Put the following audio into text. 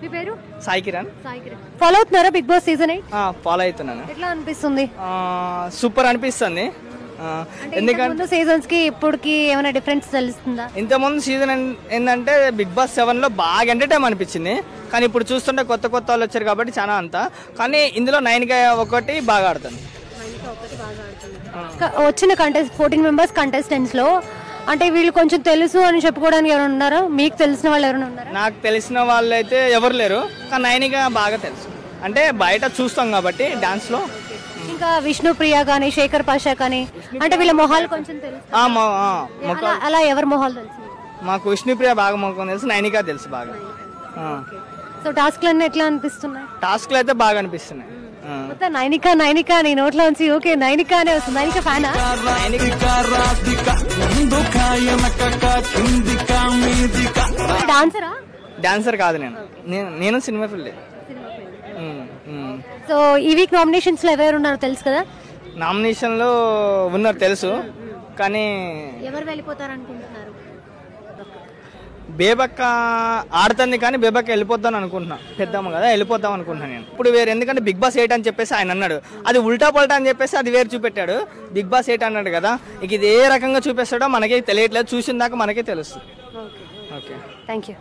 మీ పేరు? సాయి కిరణ్. ఫాలో అవుతున్నారా big boss season 8? Follow అవుతున్నాను. ఎట్లా అనిపిస్తుంది? సూపర్ అనిపిస్తుంది. ఎందుకంటే సీజన్స్ కి ఇప్పటికి ఏమైనా డిఫరెన్స్ తెలుస్తుందా? ఇంతకుముందు సీజన్ ఏంటంటే బిగ్ బాస్ 7 లో బాగా ఎంటర్టైన్ అనిపించింది. కానీ ఇప్పుడు చూస్తుంటే కొత్త కొత్త వాళ్ళు వచ్చారు కాబట్టి చాలా అంతా. కానీ ఇందులో 9 ఒకటి బాగా ఆడుతుంది. వచ్చిన 14 మెంబర్స్ కంటెస్టెంట్స్ లో అంటే వీళ్ళు కొంచెం తెలుసు అని చెప్పుకోవడానికి ఎవరైనా ఉన్నారా? మీకు తెలిసిన వాళ్ళు ఎవరైనా ఉన్నారా? నాకు తెలిసిన వాళ్ళు అయితే ఎవరు లేరు. కానీ 9 బాగా తెలుసు. అంటే బయట చూస్తాం కాబట్టి డాన్స్ లో. ఇంకా విష్ణుప్రియ కానీ శేఖర్ పాషా కానీ అంటే వీళ్ళ మొహాలు కొంచెం తెలుసు. అలా ఎవరి మొహాలు తెలుసు? మాకు విష్ణుప్రియ బాగా మొక్కం తెలుసు. 9 తెలుసు బాగా. సో టాస్క్లన్నీ ఎట్లా అనిపిస్తున్నాయి? టాస్క్లు అయితే బాగా అనిపిస్తున్నాయి. నైనిక నీ నోట్లో నుంచి ఓకే నైనిక అనే వస్తుంది. నైనిక ఫ్యానా? డాన్సరా? డాన్సర్ కాదు నేను సినిమా ఫీల్డ్. సో ఈ వీక్ నామినేషన్స్ లో ఎవరు ఉన్నారో తెలుసు కదా? నామినేషన్ లో ఉన్నారు తెలుసు. కానీ ఎవరు వెళ్ళిపోతారు అనుకుంటున్నారు? బేబక్క ఆడుతుంది కానీ బేబక్క వెళ్ళిపోతాను అనుకుంటున్నా. పెద్దమ్మ కదా వెళ్ళిపోతాం అనుకుంటున్నాను నేను. ఇప్పుడు వేరే ఎందుకంటే బిగ్ బాస్ 8 అని చెప్పేసి ఆయన అన్నాడు. అది ఉల్టా పల్టా అని చెప్పేసి అది వేరు చూపెట్టాడు. బిగ్ బాస్ 8 అన్నాడు కదా. ఇక ఇది ఏ రకంగా చూపిస్తాడో మనకే తెలియట్లేదు. చూసిన దాకా మనకే తెలుస్తుంది. Okay thank you.